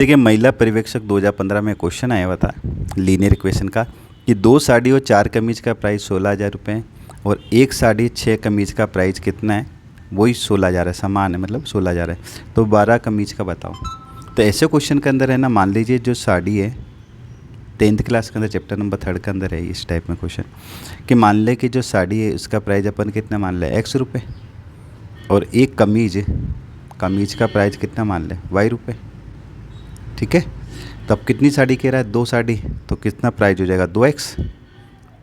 देखिए महिला पर्यवेक्षक 2015 में क्वेश्चन आया हुआ था लीनियर इक्वेशन का कि 2 साड़ी और 4 कमीज का प्राइस 16,000 रुपये है और 1 साड़ी 6 कमीज का प्राइस कितना है, वही 16,000 है, समान है, मतलब 16,000 है। तो 12 कमीज का बताओ। तो ऐसे क्वेश्चन के अंदर है ना, मान लीजिए जो साड़ी है 10th क्लास के अंदर चैप्टर नंबर 3 के अंदर है इस टाइप में क्वेश्चन कि मान ले कि जो साड़ी है उसका प्राइस अपन कितना मान ले x रुपये और एक कमीज का प्राइस कितना मान ले y रुपये। ठीक है, तो अब कितनी साड़ी कह रहा है, 2 साड़ी, तो कितना प्राइस हो जाएगा 2x।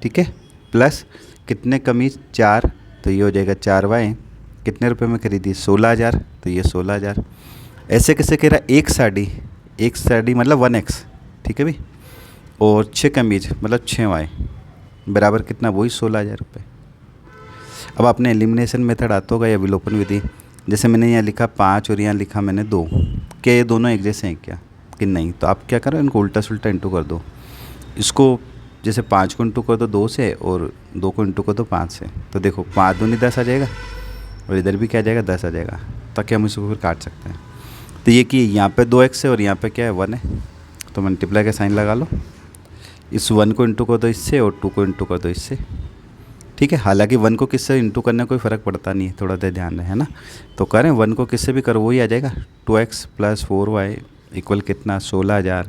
ठीक है, प्लस कितने कमीज 4, तो ये हो जाएगा 4y। कितने रुपए में खरीदी 16,000, तो ये 16,000। ऐसे कैसे कह रहा है, एक साड़ी मतलब 1x। ठीक है भाई, और 6 कमीज मतलब 6y बराबर कितना, वही 16,000 रुपये। अब आपने एलिमिनेशन मेथड आता होगा या विलोपन विधि, जैसे मैंने यहाँ लिखा 5 और यहाँ लिखा मैंने 2, क्या ये दोनों एक जैसे हैं क्या कि नहीं, तो आप क्या करो, इनको उल्टा सुल्टा इंटू कर दो। इसको जैसे 5 को इंटू कर दो 2 से और 2 को इंटू कर दो 5 से, तो देखो 5 दूनी 10 आ जाएगा और इधर भी क्या आ जाएगा 10 आ जाएगा, ताकि हम इसको फिर काट सकते हैं। तो ये कि यहाँ पे 2x है और यहाँ पे क्या है 1 है, तो मल्टीप्लाई का साइन लगा लो। इस 1 को इंटू कर दो इससे और 2 को इंटू कर दो इससे। ठीक है, हालांकि 1 को किससे इंटू करने कोई फ़र्क पड़ता नहीं है, थोड़ा देर ध्यान रहे, है ना। तो करें 1 को किससे भी करो वही आ जाएगा, 2x प्लस 4y इक्वल कितना 16,000।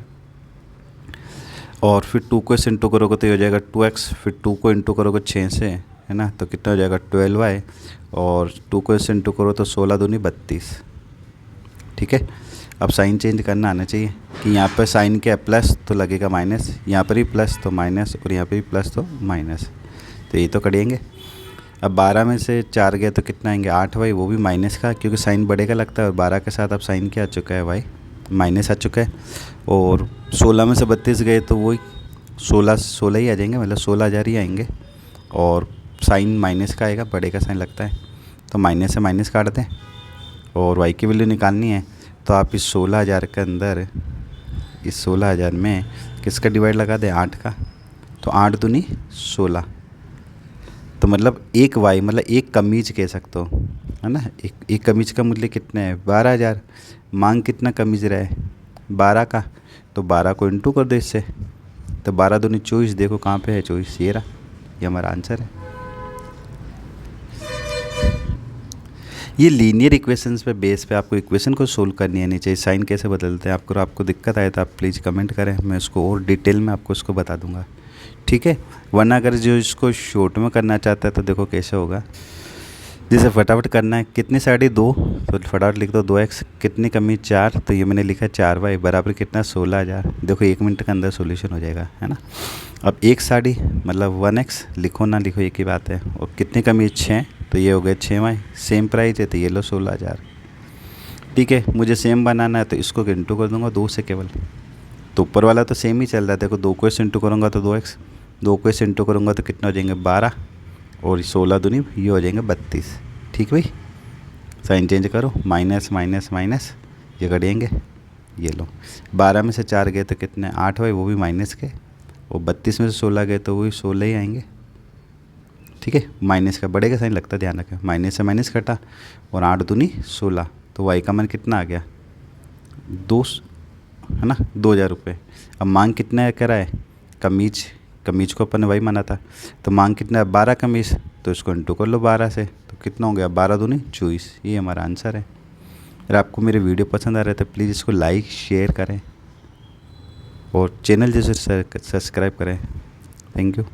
और फिर 2 को इससे इंटू करोगे तो ये हो जाएगा 2x, फिर 2 को इंटू करोगे 6 से, है ना, तो कितना हो जाएगा 12y। और 2 को इससे इंटू करो तो 16 दूनी 32। ठीक है, अब साइन चेंज करना आना चाहिए कि यहाँ पर साइन क्या है प्लस तो लगेगा माइनस, यहाँ पर ही प्लस तो माइनस और यहाँ पर भी प्लस तो माइनस, तो ये तो करेंगे। अब 12 में से 4 गया तो कितना आएंगे 8y, वो भी माइनस का, क्योंकि साइन बढ़ेगा लगता है और 12 के साथ अब साइन क्या आ चुका है y माइनस आ चुका है। और 16 में से 32 गए तो वही 16 ही आ जाएंगे, मतलब 16,000 ही आएंगे और साइन माइनस का आएगा, बड़े का साइन लगता है, तो माइनस से माइनस काट दें और y की वैल्यू निकालनी है। तो आप इस 16,000 के अंदर इस 16,000 में किसका डिवाइड लगा दें 8 का, तो 8 दूनी 16, तो मतलब एक वाई मतलब एक कमीज कह सकते हो, है ना। एक कमीज का मूल्य कितना है 12,000। मांग कितना कमीज रहा है 12 का, तो 12 को इंटू कर दो इससे, तो 12 दूनी 24, देखो कहाँ पे है 24, ये रहा, ये हमारा आंसर है। ये लीनियर इक्वेशंस पे बेस पे आपको इक्वेशन को सोल्व करनी आनी चाहिए। साइन कैसे बदलते हैं आपको दिक्कत आए तो आप प्लीज़ कमेंट करें, मैं उसको और डिटेल में आपको उसको बता दूंगा। ठीक है, वरना अगर जो इसको शॉर्ट में करना चाहता है तो देखो कैसे होगा। जैसे फटाफट करना है, कितनी साड़ी 2, तो फटाफट लिख दो 2x, कितनी कमीज 4, तो ये मैंने लिखा 4y बराबर कितना 16,000। देखो 1 मिनट के अंदर सॉल्यूशन हो जाएगा, है ना। अब एक साड़ी मतलब 1x, लिखो ना लिखो एक ही बात है। और कितनी कमीज 6, तो ये हो गए 6y, सेम प्राइस है तो ये लो 16,000। ठीक है, मुझे सेम बनाना है तो इसको इंटू कर दूंगा 2 से केवल, तो ऊपर वाला तो सेम ही चल रहा है। देखो 2 को इससे इंटू करूँगा तो 2x, 2 को इससे इंटू करूँगा तो कितना हो जाएंगे 12 और 16 दूनी ये हो जाएंगे 32। ठीक भाई, साइन चेंज करो, माइनस माइनस माइनस ये करेंगे, ये लो 12 में से 4 गए तो कितने 8 भाई, वो भी माइनस के, और 32 में से 16 गए तो वही 16 ही आएंगे। ठीक है, माइनस का बड़े का साइन लगता है, ध्यान रखें, माइनस से माइनस कटा और 8 दूनी 16, तो वाई का मान कितना आ गया 2, है ना, 2,000 रुपये। अब मांग कितना है करा है, कमीज को अपन ने वही माना था, तो मांग कितना है 12 कमीज, तो इसको इंटू कर लो 12 से, तो कितना हो गया 12 दूनी 24, ये हमारा आंसर है। अगर आपको मेरे वीडियो पसंद आ रहा है तो प्लीज़ इसको लाइक शेयर करें और चैनल जैसे सब्सक्राइब करें। Thank you.